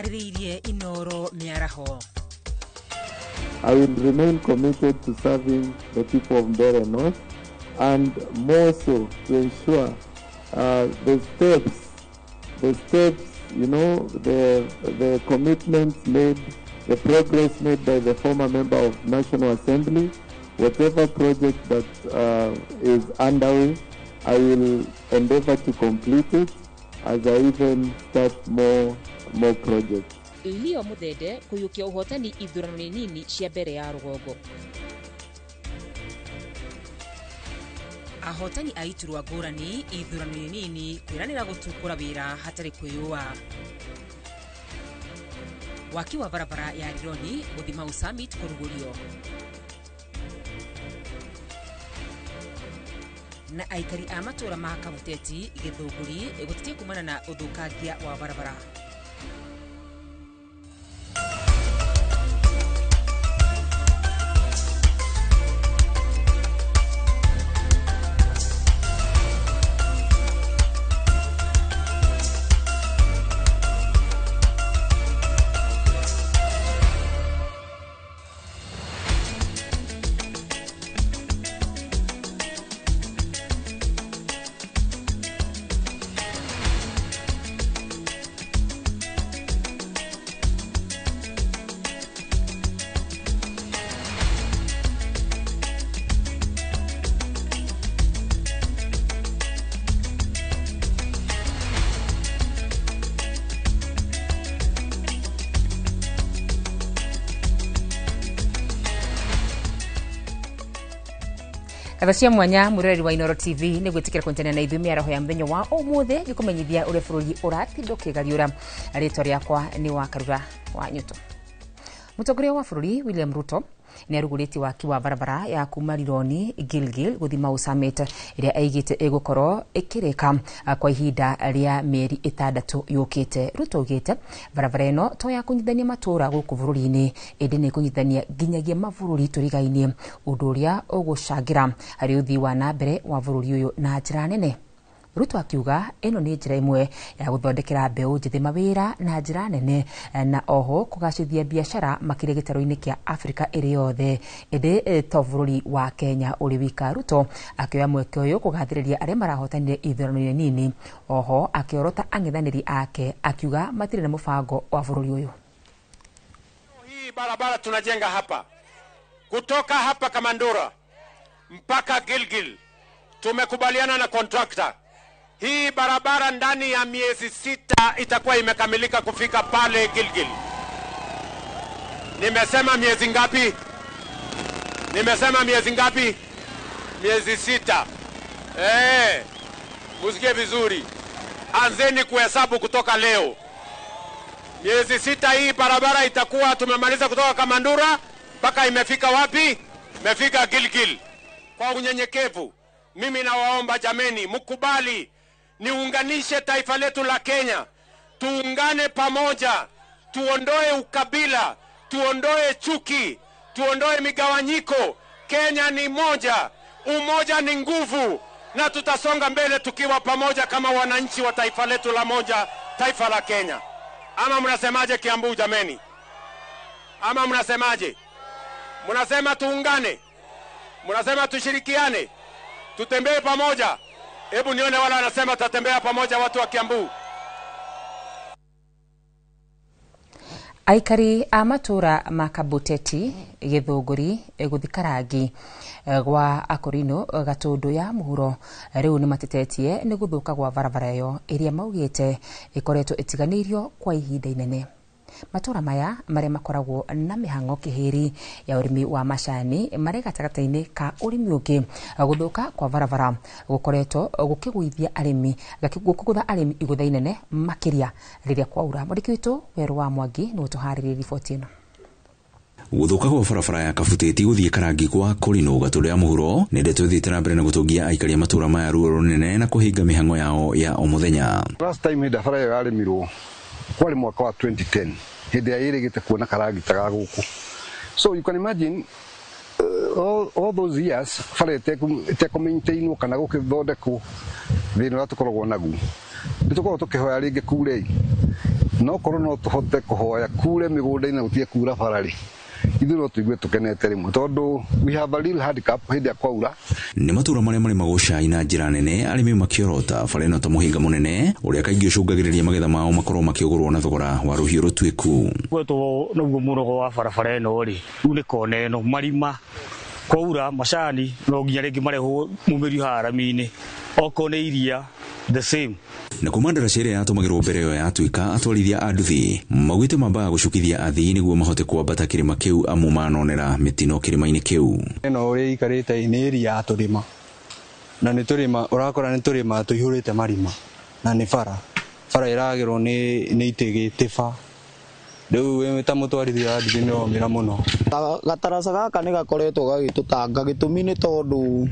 ariririe Inoro Miaraho. I will remain committed to serving the people of Mbeere North, and more so to ensure the steps, you know, the commitments made, the progress made by the former member of National Assembly, whatever project that is underway, I will endeavor to complete it as I even start more projects. Leo Mudede kuyukia uhotani ithurano nini cia mbere ya Rugongo. Ahotani aiturwa ngurani ithurano nini kwiranira gutukura wira hatari kwiyua. Waki wa barabara ya Rironi Guthimau Summit kurugurio. Na aikari a matura ma Kabuteti Githunguri gutitie kumana na uthukangia wa barabara. Abacia mwanya mureri wa Inoro TV ni gwitikira kontene na ithumi araho ya mbenyo wa omuthe gikumenyithia ure bururi uratindo kigariura rito riakwa ni wa Karura wa Nyuto. Mutongoria wa bururi William Ruto ni aruguriti waki wa barabara ya kuma Rironi Gilgil Guthimau Summit iria aigite egukoro ikireka kwa ihinda ria mieri 6 yukite. Ruto ugite barabara eno to ya kunyithania matura guku bururi-ini indi ni kunyithania nginyagia mavururi turigainie undu uria ugucangira hari uthii wa na mbere wa bururi uyu na njira nene. Ruto akiuga eno ni njira imwe ya guthondekera mbeu njithi mawira na njira nene na oho kugacithia biashara makire gitaro-ini kia Afrika iri yothe indi to bururi wa Kenya uri wika. Ruto akioya mweke uyu kugathiriria aria marahotanire ithurano nini, oho akiorota ang'ethaniri ake akiuga matire na mubango wa bururi uyu. Hii barabara tunajenga hapa kutoka hapa Kamandura mpaka Gilgil tumekubaliana na contractor. Hii barabara ndani ya miezi 6 itakuwa imekamilika kufika pale Gilgil. Nimesema miezi ngapi? Nimesema miezi ngapi? Miezi 6. Musikie vizuri. Anzeni kuhesabu kutoka leo. Miezi 6 hii barabara itakuwa tumemaliza kutoka Kamandura mpaka imefika wapi? Imefika Gilgil. Kwa unyenyekevu mimi nawaomba jameni, mkubali niunganishe taifa letu la Kenya. Tuungane pamoja, tuondoe ukabila, tuondoe chuki, tuondoe migawanyiko. Kenya ni moja, umoja ni nguvu, na tutasonga mbele tukiwa pamoja kama wananchi wa taifa letu la moja, taifa la Kenya. Ama mnasemaje Kiambu jameni? Ama mnasemaje? Mnasema tuungane? Mnasema tushirikiane? Tutembee pamoja? Hebu nione wala anasema tutatembea pamoja watu wa Kiambu. Aikari a matura ma Kabuteti Githunguri guthikarangi gwa Akorino gatundu ya muhuro riu ni matitetie ni guthuka gwa barabara yo iria maugite ikoretwo itiganirio kwa ihinda inene. Matura maya maria makoragwo na mihango kihiri ya urimi wa macani mari gatagata-ini ka urimi ungi. Guthuka kwa barabara gukoretwo gukiguithia arimi gukugutha arimi igutha inene makiria riria kwaura. Mwandiki witu Weru wa Mwangi ni utuhariririe riboti ino. Guthuka kwa barabara ya Kabuteti guthie Karangi kwa Akorino gatundu ya muhuro ni ndeto thiite na mbere na gutungia aikari matura maya ruo runene na kuhinga mihango yao ya o muthenya. Last time barabara yo yarimirwo kwari mwaka wa 2010 hindi ya irigite kuona Karangi taga guku. So you can imagine all those years farete te maintain kana gukithondekwo thina tukoragwo naguo. Nitukorwo tukihoya ringi kure no korwo no tuhote kuhoya kure migunda-inĩ gutie kura barari ithu no tuigue tukenete rimwe tondu we have a real handicap hindi ya kwaura. Nĩ matura marĩa marĩ magũcai na njĩra nene arĩmi makiorota bara ĩno ta mũhĩnga mũnene ũrĩa kaingĩ ũcũngagĩrĩria magetha mao makorwo makĩgũrwo na thogora wa rũhiũ rũtuĩku. Gwetwo naguo mũnogo wa barabara ĩno rĩ rĩu nĩ kona ĩno marima kwaura macani no nginya rĩngĩ marehwo mumĩrio harami-inĩ oko nĩ iria the same. Na kumandara ĩrĩa yatũmagĩrwo mbere ĩyo yatuĩka atwarithia a nduthi maugĩte mambaga gũcukithia athii nĩguo mahote kwambata kĩrĩma kĩu amu manonera mĩtino kĩrĩma-inĩ kĩu. Ĩno ũrĩa ikarĩte nĩ ĩria ya tũrĩma na nĩ tũrĩma ũrakora nĩ tũrĩma tũihũrĩte marima na nĩ bara ĩragĩrwo nĩ itĩgĩte ba rĩu wĩ ta mũtwarithia wa nduthi nĩ ũmĩra mũno. Gataraca gaka nĩ gakoretwo gagĩtũtanga gĩtũmi nĩ tondũ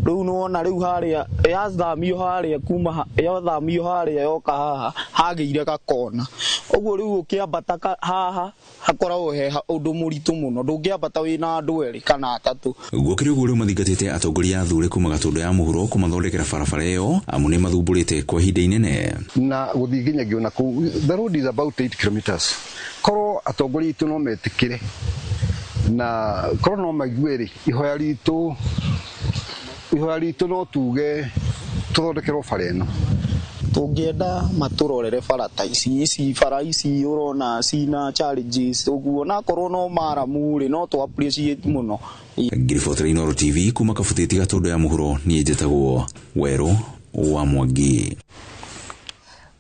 rĩu nĩwona rĩu harĩa yathamio harĩa kuma yathamio harĩa yoka haha hagĩire gakona ũguo rĩu ũkĩambata haha hakoragwo he ũndũ mũritũ mũno ndũngĩambata wĩna andũ erĩ kana atatũ. Gũkĩrĩ ũguo rĩu mathingatĩte atongoria athure kuma Gatũndũ ya mũhuro kũmathondekera barabara ĩyo amu nĩ mathumbũrĩte kwa ihinda inene na gũthiĩ nginyagia na kũu. The road is about 8 kilometers. Korwo atongoria itũ no metĩkĩre na korwo no maigue rĩ ihoya ritũ no tuge tũthondekerwo bara ĩno. Tũngĩenda matũrorere bara ta ici bara ici ũrona cina challenges ũguo na korwo no maramu rĩ no tũ appreciate mũno. Ngiribotera Inooro TV kuma Kabutĩti Gatũndũ ya mũhuro niĩ njĩtagwo Werũ wa Mwangi.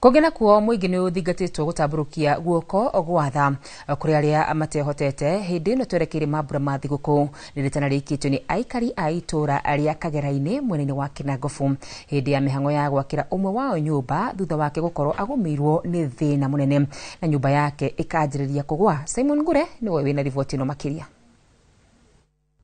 Kũgena kuo mũingĩ nĩ ũthingatĩtwo gũtambũrũkia guoko gwatha kũrĩ arĩa matehotete hĩndĩ ĩno twerekeire mambura ma thigũkũ rĩrĩtana rĩikĩtio nĩ aikari a itũra rĩa Kagera-inĩ mwena-inĩ wa Kinangofu hĩndĩ ya mĩhang'o ya gwakĩra ũmwe wao nyũmba thutha wake gũkorwo agũmĩirwo nĩ thĩna mũnene na nyũmba yake ĩkanjĩrĩria kũgwa. Simon Ngure nĩwe wĩna riboti ĩno makĩria.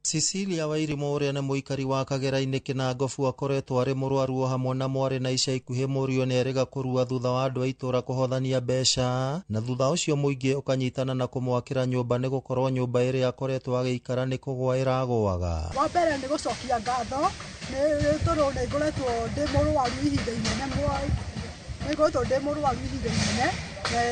Cecilia Wairimu ũrĩa nĩ mũikari wa Kagera-inĩ Kinangofu akoretwo arĩ mũrwaru hamwe na mwarĩ na ica ikuhĩ mũriũ nĩ erĩga kũrua thutha wa andũ a itũra kũhothania mbeca na thutha ũcio mũingĩ ũkanyitana na kũmwakĩra nyũmba nĩ gũkorwo nyũmba ĩrĩa akoretwo agĩikara nĩ kũgwa ĩragũaga. Wa mbere nĩ gũcokia ngatho nĩ tondũ nĩ ngoretwo ndĩ mũrwaru ihinda inene na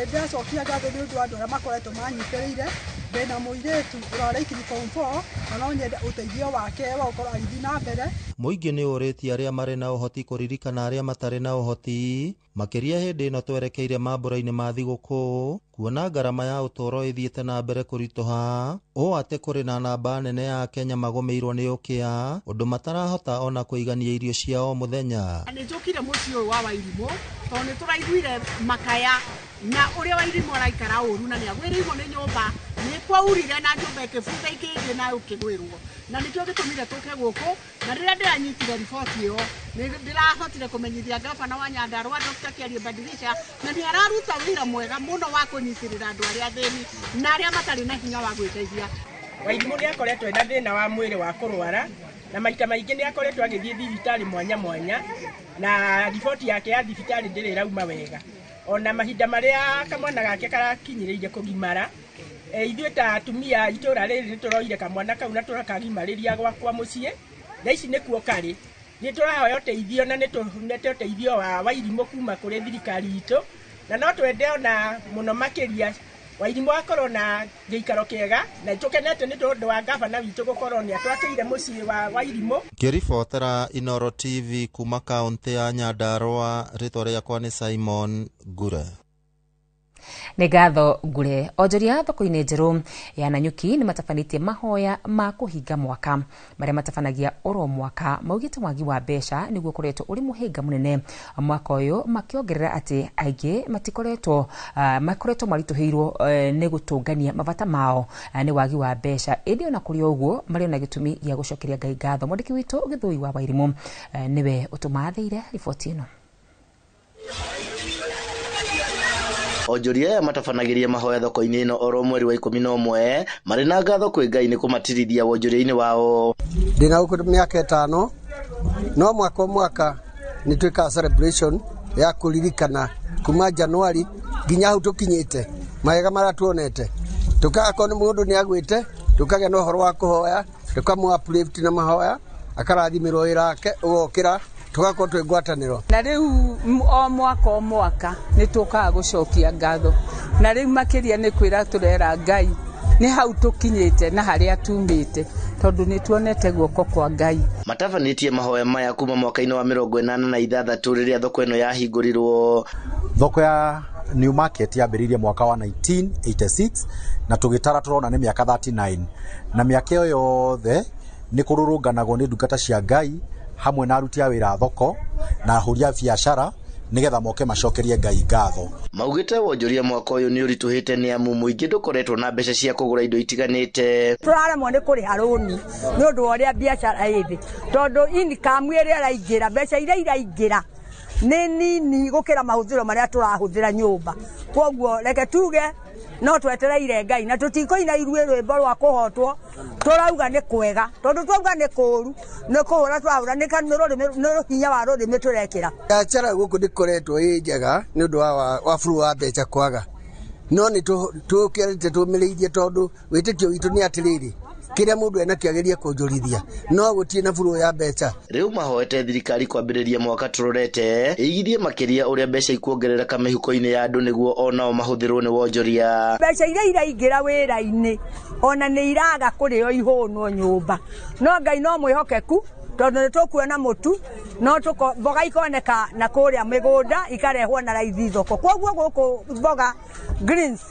ndĩracokia ngatho nĩ ũndũ wa andũ arĩa makoretwo manyitĩrĩire ndĩna mũirĩtu ũrarĩkirie form 4 na no nyende ũteithio wake wa gũkorwo agĩthiĩ na mbere. Mũingĩ nĩ ũrĩtie arĩa marĩ na ũhoti kũririkana arĩa matarĩ na ũhoti makĩria hĩndĩ ĩno twerekeire mambura-inĩ ma thigũkũ kuona ngarama ya ũtũũro ĩthiĩte na mbere kũritũha ũũ atĩ kũrĩ na namba nene ya Kenya magũmĩirwo nĩ ũkĩa ũndũ matarahota ona kũigania irio cia o mũthenya. Nĩ njũkire mũciĩ ũyũ wa Wairimu tondũ nĩ tũraiguire makaya na ũrĩa Wairimu araikara ũru na nĩ agwĩrĩirwo nĩ nyũmba nĩ kwaurire na nyũmba ĩkĩbuta ikĩngĩ na ũkĩgwĩrwo na nĩkĩo gĩtũmire tũke gũkũ na rĩrĩa ndĩranyitire riboti ĩyo nĩ ndĩrahotire kũmenyithia ngabana wa Nyandarua Dr. Kiarie Badilisha na nĩ araruta wĩra mwega mũno wa kũnyitĩrĩra andũ arĩa athĩni na arĩa matarĩ na hinya wa gwĩteithia. Wairimu nĩ akoretwo ena thĩna wa mwĩrĩ wa kũrwara na maita maingĩ nĩ akoretwo agĩthiĩ thibitarĩ mwanya mwanya na riboti yake ya thibitarĩ ndĩrĩ ĩrauma wega ona mahinda marĩa kamwana gake karakinyĩrĩire kũgimara ithuĩ ta atumia itũra rĩrĩ tũroire kamwana kau na tũrakagimarĩria gwakwa mũciĩ na ici nĩkuo karĩ nĩ tũrahoya ũteithio na nĩtũnete ũteithio wa Wairimu kuma kũrĩ thirikari itũ na no twende ona mũno makĩria Wairimu akorwo na gĩikaro kĩega na tũkenete nĩ tondũ wa gavana witũ gũkorwo nĩ atwakĩire mũciĩ wa Wairimu. Ngĩribotera Inooro TV kuma kaũntĩ ya Nyandarua rĩtwa rĩakwa nĩ Simon Ngure. Nĩ ngatho Ngure. Onjoria thoko-inĩ njerũ ya Nanyuki nĩ matabanĩtie mahoya ma kũhinga mwaka marĩa matabanagia oro mwaka maugĩte wagi wa mbeca nĩguo ũkoretwo ũrĩ mũhĩnga mũnene mwaka ũyũ makĩongerera atĩ aingĩ makoretwo maritũhĩirwo nĩ gũtũngania mabata mao nĩ wagi wa mbeca ĩndĩ ona kũrĩ ũguo marĩ na gĩtũmi gĩa gũcokeria Ngai ngatho. Mwandĩki witũ Gĩthũi wa Wairimu nĩwe ũtũmathĩire riboti ĩno. Onjoria matabanagĩria mahoya thoko-inĩ ĩno oro mweri wa 11 marĩ na ngatho kwĩ Ngai nĩ kũmatirithia wonjoria-inĩ wao. Ndĩna gũkũ mĩaka 5 no mwaka nĩ twĩkaga celebration ya kũririkana kuma Januari nginya hau tũkinyĩte mawega marĩa tuonete tũkakorwo nĩ mũndũ nĩ agwĩte tũkagĩa na ũhoro wa kũhoya tũkamũ uplift na mahoya akarathimĩrwo wĩra wake ũgokĩra tugakorwo twĩ ngwatanĩro. Na rĩu o mwaka nĩ tũkaga gũcokia ngatho, na rĩu makĩria nĩ kwĩra tũrera Ngai nĩ hau tũkinyĩte na harĩa tumĩte, tondũ nĩ tuonete guoko kwa Ngai. Matabanĩtie mahoya maya kuma mwaka-inĩ wa 86 rĩrĩa thoko ĩno yahingũrirwo. Thoko ya New Market yambĩrĩirie mwaka wa 1986 na tũgĩtara tũrona nĩ mĩaka 39, na mĩaka ĩyo yothe nĩ kũrũrũnganagwo nĩ ndungata cia Ngai hamwe na aruti a wĩra thoko na ahũri a biacara nigetha moke macokerie Ngai ngatho. Maugĩte wonjoria mwaka ũyũ nĩ ũritũhĩte nĩ amu mũingĩ ndũkoretwo na mbeca cia kũgũra indo itiganĩte. Tũraremwo nĩ kũrĩha rũni nĩ ũndũ wa ũrĩa biacara ĩthĩ, tondũ income ĩrĩa ĩraingĩra, mbeca iria iraingĩra nĩ nini gũkĩra mahũthĩro marĩa tũrahũthĩra nyũmba. Koguo reke tuge no twetereire Ngai na tũtikoina iruĩ rwĩmbo rwa kũhotwo, tũrauga nĩ kwega, tondũ twauga nĩ kũũru nĩ kũhũra twahũra nĩ hinya wa rũrĩmĩ tũrekĩra. Biacara gũkũ ndĩkoretwo ĩ njega nĩ ũndũ wa bũrũri wa mbeca kwaga, no nĩ tũkĩrĩte tũmĩrĩirie tondũ wĩtĩkio witũ nĩ atĩrĩrĩ, kĩrĩa mũndũ ena kĩagĩria kũnjũrithia no gũtirĩ na bũrũri ya mbeca. Rĩu mahoete thirikari kwambĩrĩria mwaka tũrorete ĩigithie makĩria ũrĩa mbeca ikuongerereka mĩhuko-inĩ ya andũ nĩguo onao mahũthĩrwo nĩ wonjoria. Mbeca iria iraingĩra wĩra-inĩ ona nĩ iraga kũrĩo ihũnwo nyũmba, no Ngai no mwĩhokeku tondũ nĩ tũkuona mũtu no mboga ikoneka na kũrĩa mĩgũnda ikarehwo na raithi thoko. Koguo gũkũ mboga greens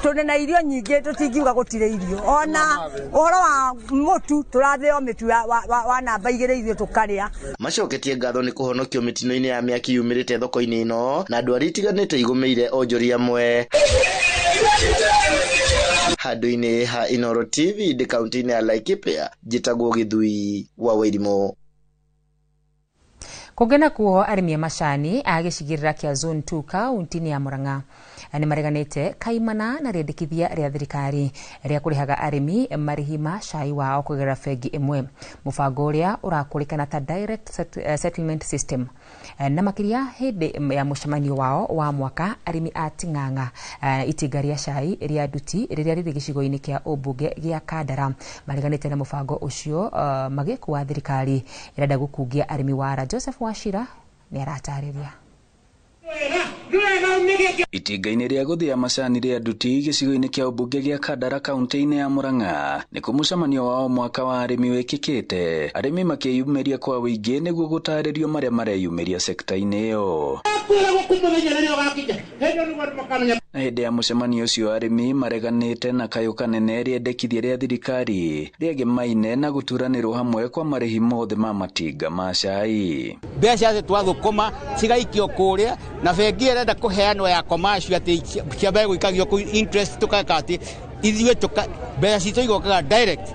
tũrĩ na irio nyingĩ, tũtingiuga gũtirĩ irio. Ona ũhoro wa mũtu tũrathĩo mĩtu wa namba 2 ithuĩ tũkarĩa. Macoketie ngatho nĩ kũhonokio mĩtino-inĩ ya mĩaki yumĩrĩte thoko-inĩ ĩno na andũ arĩa itiganĩte igũmĩire onjoria amwe. Handũ-inĩ ha Inooro TV ndĩ kaunti-inĩ ya Laikipia, njĩtagwo Gĩthui wa Wairimũ. Kũngena kuo arĩmi a macani a gĩcigĩrĩra kĩa Zone 2 kaunti-inĩ ya Murang'a nĩ mareganĩte kaimana na rĩendekithia rĩa thirikari rĩa kũrĩhaga arĩmi marĩhi ma cai wao kũgerera bengi ĩmwe, mũbango ũrĩa ũrakũrĩkana ta direct settlement system. Na makĩria hĩndĩ ya mũcemanio wao wa mwaka, arĩmi a Ting'ang'a itinga rĩa cai rĩa Nduti rĩrĩa rĩrĩ gĩcigo-inĩ kĩa ũmbunge gĩa Kandara mareganĩte na mũbango ũcio magĩkũa thirikari ĩrenda gũkungia arĩmi wara. Joseph Wachira nĩ aratarĩria. Itinga-inĩ rĩa gũthĩa macani rĩa Nduti gĩcigo-inĩ kĩa ũmbunge gĩa Kandara kaunti-inĩ ya Murang'a nĩ mũcemanio wao mwaka wa arĩmi wĩkĩkĩte, arĩmi makĩyumĩria kwa wĩingĩ nĩguo gũtarĩrio marĩa mareyumĩria sekta-inĩ ĩyo. Na hĩndĩ ya mũcemanio ũcio arĩmi mareganĩte na kayũ kanene rĩendekithia rĩa thirikari rĩagĩmaine na gũturanĩrwo hamwe kwa marĩhi mothe ma matinga ma cai. Mbeca twathũkũma cigaikio kũrĩa na bengi ĩrenda kũheanwo ya commercial atĩ ciambe gũikagio kũ interest tũkaka atĩ ithuĩ mbeca citũ igokaga direct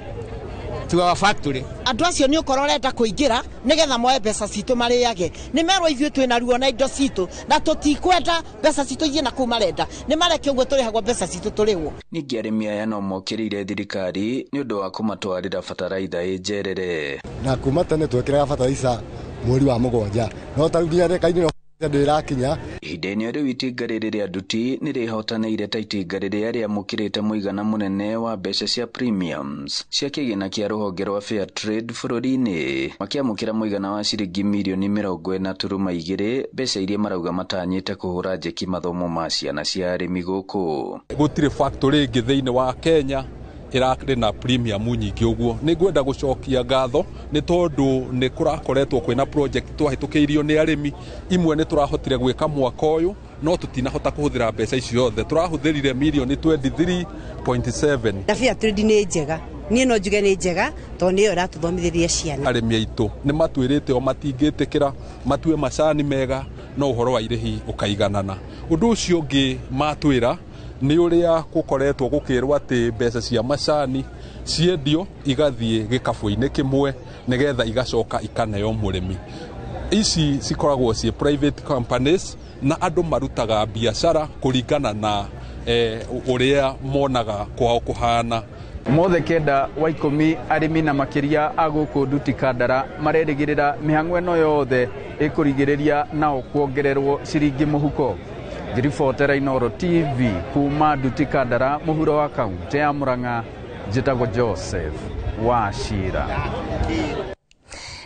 to our factory. Andũ acio nĩ ũkorwo renda kũingĩra nĩgetha moe mbeca citũ marĩage. Nĩ merwo ithuĩ twĩna ruo na indo citũ na tũtikwenda mbeca citũ ithiĩ na kũu marenda. Nĩ mareke ũguo tũrĩhagwo mbeca citũ tũrĩhwo. Ningĩ arĩmi aya no mokĩrĩire thirikari nĩ ũndũ wa kũmatwarĩra bataraitha ĩnjerere. Na kuma tene twekĩraga bataraitha mweri wa mũgwanja no tarĩu nginya reka-inĩ ndĩrakinya. Ihinda-inĩ rĩu itinga rĩrĩ rĩa Nduti nĩ rĩhotanĩire ta itinga rĩrĩa rĩamũkĩrĩte mũigana mũnene wa mbeca cia premiums cia kĩgĩna kĩa rũhonge rwa Fair Trade bũrũri-inĩ, makĩamũkĩra mũigana wa ciringi mirioni 40.2, mbeca iria marauga matanyĩte kũhũra njeki mathomo ma ciana cia arĩmi gũkũ. Gũtirĩ factory ĩngĩ thĩinĩ wa Kenya ĩrakĩrĩ na premium nyingĩ ũguo. Nĩ ngwenda gũcokia ngatho nĩ tondũ nĩ kũrakoretwo kwĩna project twahĩtũkĩirio nĩ arĩmi, imwe nĩ tũrahotire gwĩka mwaka ũyũ no tũtinahota kũhũthĩra mbeca icio yothe. Tũrahũthĩrire mirioni 23.7. Fair Trade nĩ njega, niĩ no njuge nĩ njega tondũ nĩyo ĩratũthomithĩria ciana. Arĩmi aitũ nĩ matwĩrĩte o matingĩtĩkĩra matue macani mega no ũhoro wa irĩhi ũkaiganana. Ũndũ ũcio ũngĩ matwĩra nĩ ũrĩa gũkoretwo gũkĩrwo atĩ mbeca cia macani ciendio igathiĩ gĩkabũ-inĩ kĩmwe nĩgetha igacoka ikaneo mũrĩmi. Ici cikoragwo ciĩ private companies na andũ marutaga biacara kũringana na ũrĩa monaga kwao kũhana. Mothe kenda wa ikũmi arĩmi na makĩria a gũkũ Nduti Kandara marerĩgĩrĩra mĩhang'o ĩno yothe ĩkũrigĩrĩria nao kuongererwo ciringi mũhuko. Ngĩribotera Inooro TV kuma Nduti Kandara mũhuro wa kaunti ya Murang'a, njĩtagwo Joseph Wachira.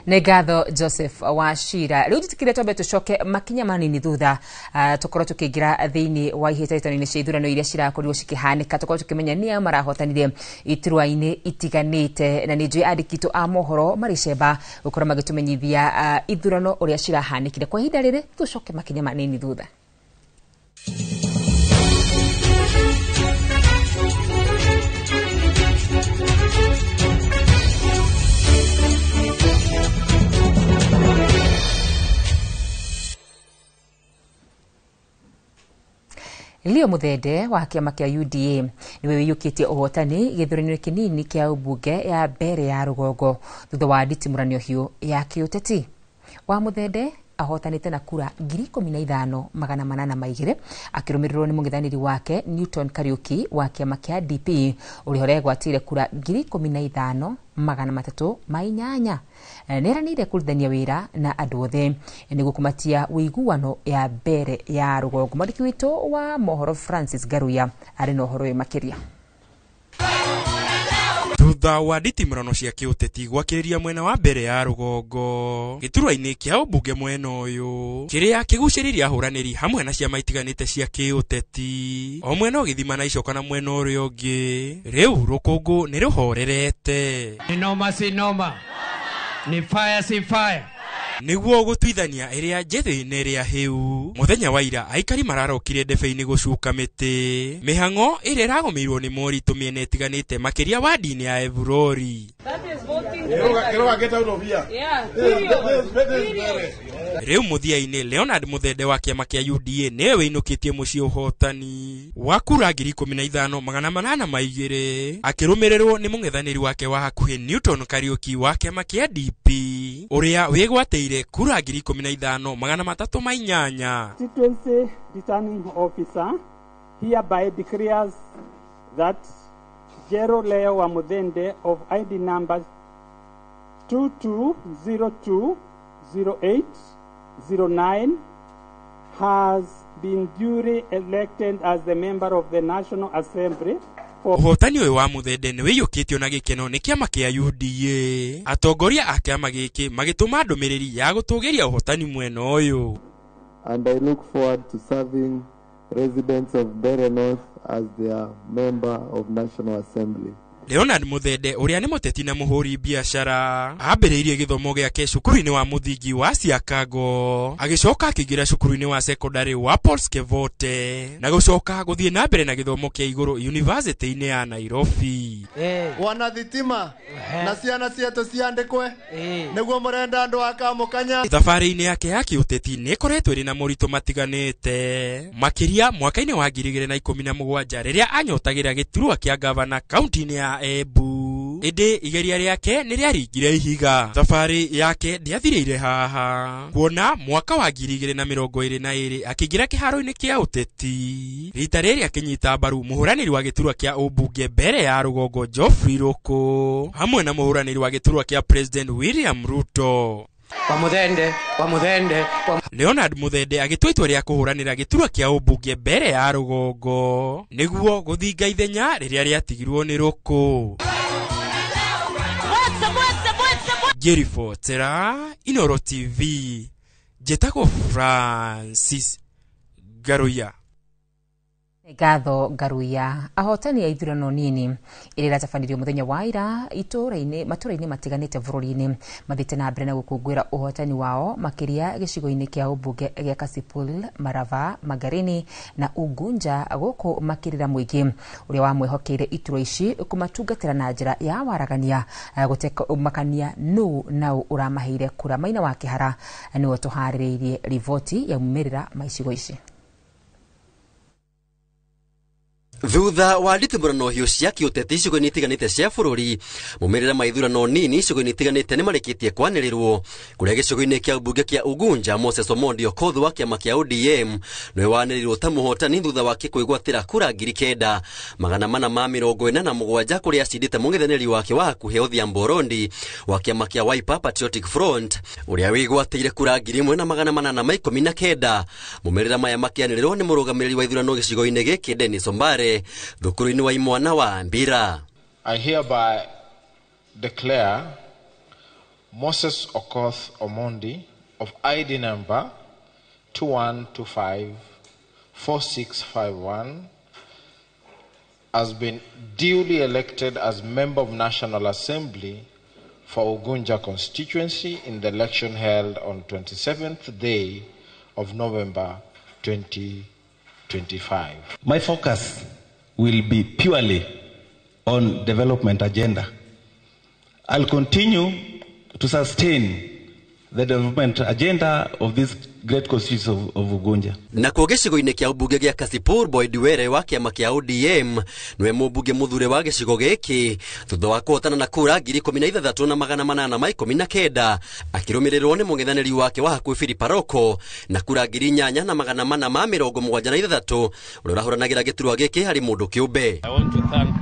Negatho Joseph Wachira. Riu jitikire tombe tucoke makinya manini thutha tukoro tukiingira thiini wa ihitaitano-ini cia ithurano iria cirakorirwo cikihanika tukoro tukimenya ni marahotanire iturwa-ini itiganite na ni njui andikitwo a mohoro maricemba gukora magitumenyithia ithurano uria cirahanikire kwa ihinda riri tucoke makinya manini thutha. Leo Muthende wa kiama kia UDA niwe wiyukitie uhotani githurano kinini kia ubunge ya mbere ya Rugongo thutha wa nditimuranio hiu ya kiuteti. Wa Muthende ahotanite na kura 15,802 akirumirirwo ni mungithaniri wake Newton Kariuki wa kiama kia DP uri gwatire kura 15,308. Neranire kurithania wira na andu othe niguo kumatia uiguano ya mbere ya Rugongo. Mwandiki witu wa mohoro Francis Garuya ari na uhoro makiria. Thutha wa nditimurano cia kiuteti gwakiriria mwena wa mbere ya Rugongo giturwa-ini kia ubunge mwena uyu kiria kiguciriria ahuraniri hamwe na ciama itiganite cia kiuteti o mwena ugithima na icoka na mwena uria ungi riu rukungu ni ruhorerete ni noma si noma ni fire si fire niguo gutwithania iria njethini iria hiu muthenya wa ira aikari mararokire ndebe-ini gucuka miti mihango iria iragomirwo ni moritu miena itiganite makiria wadi-ini ya Evurori. Riu muthia-ini Leonard Muthende wa kiama kia UDA niwe winukitie mucii uhotani wa kura 15,802 akirumirirwo ni mung'ethaniri wake wa hakuhi Newton Kariuki wa kiama kia DP uria wigwateire kura 15,308. Constituency returning officer hereby declares that Jero Leo wa Muthende of ID number 22020809 has been duly elected as the member of the National Assembly. Uhotani uyu wa Muthende ni wiyukitio na gikeno ni kiama kia UDA. Atongoria a kiama giki magituma ndumiriri ya gutugiria uhotani mwena uyu. And I look forward to serving residents of Mbeere North as their member of National Assembly. Leonard Muthende uria ni muteti na muhuri biashara ambiriirie githomo giake cukuru-ini wa muthingi wa Siakago agicoka akigira cukuru-ini wa secondary wa Paul's Kevote na gucoka guthie na mbere na githomo kia iguru university-ini ya Nairobi. Wana thitima na ciana cietu ciandikwe niguo murenda andu akamukanya. Thabari-ini yake ya kiuteti ni koretwo iri na muritu matiganite makiria mwaka-ini wa 2017 riria anyotagira giturwa kia gavana kaunti-ini ya Embu. Indi igeria riake ni riaringire ihiga. Safari yake ndiathirire haha kuona mwaka wa 2022 akigira kiharo-ini kia uteti rita riri akinyita mbaru muhuraniri wa giturwa kia ubunge mbere ya Rugongo Geoffrey Ruku hamwe na muhuraniri wa giturwa kia President William Ruto. Leonard Muthende agitwitwo ria kuhuranira giturwa kia ubunge mbere ya Rugongo niguo guthinga ithenya riria riatigirwo ni Ruku. Jerifotera Inoro TV Jetako Francis Garuya. Negatho Garuya ahotani ya ithurano nini irira tabanirio muthenya wa ira maturaini matiganite bururi-ini mathite na mbere na gukungwira uhotani wao makiria gicigo-ini kia ubunge gia Kasipul, Marava, Magarini na Ugunja guku makirira muingi uria wa mwehokeire iturwa ici kumatungatira na njira ya waragania guteka umakania no nao uramaheire kura. Maina wa Kihara niwe tuhaririirie rivoti ya mumirira maicigo ici. Thutha wa nditimurano hiu cia kiuteti icigo-ini itiganite cia bururi mumirira ma ithurano nini icigo-ini itiganite ni marikitie kwanirirwo kuria gicigo-ini kia ubunge kia Ugunja Moses Omondi Okoth wa kiama kia ODM niwe wanirirwo ta muhotani thutha wake kwigwatira kura 9,447 kuria acindite mung'ethaniri wake wa hakuhi Odhiambo Rondi wa kiama kia Wiper Patriotic Front uria wigwatire kura 1,819. Mumirira maya makianirirwo ni murugamiriri wa ithurano gicigo-ini giki Dennis Ombare thukuru-ini wa imwana wa Mbira. I hereby declare Moses Okoth Omondi of ID number 21254651 has been duly elected as member of National Assembly for Ugunja constituency in the election held on 27th day of November 2025. My focus will be purely on development agenda. I'll continue to sustain the development agenda of this great constituency of Ugunja. Na kwa gĩcigo-inĩ kĩa ũmbunge gĩa Kasipul, Boyd Were wa kĩama kĩa ODM nĩwe mũmbunge mũthure wa gĩcigo gĩkĩ thutha wa kũhotana na kura 16,819 akĩrũmĩrĩrwo nĩ mũng'ethanĩri wake wa hakuhĩ Philip Aroko na kura 8,476 ũrĩa ũrahũranagĩra gĩturwa gĩkĩ harĩ mũndũ kĩũmbe. I want to thank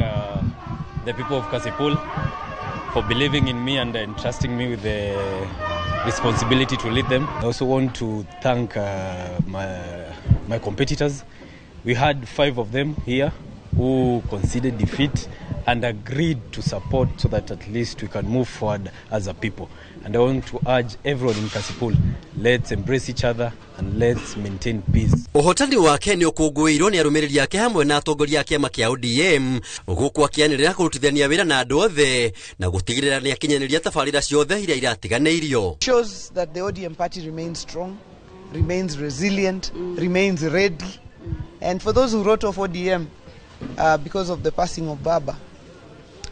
the people of Kasipul for believing in me and entrusting me with the responsibility to lead them. I also want to thank my competitors. We had 5 of them here who conceded defeat and agreed to support so that at least we can move forward as a people. And I want to urge everyone in Kasipul, let's embrace each other and let's maintain peace. Ũhotani wake nĩ ũkũngũĩirwo nĩ arũmĩrĩri ake hamwe na atongoria a kĩama kĩa ODM gũkũ akĩanĩrĩra kũrutithania wĩra na andũ othe na gũtigĩrĩra nĩ akinyanĩria tabarĩra ciothe iria iratiganĩirio. Shows that the ODM party remains strong, remains resilient, remains ready. And for those who wrote off ODM because of the passing of Baba,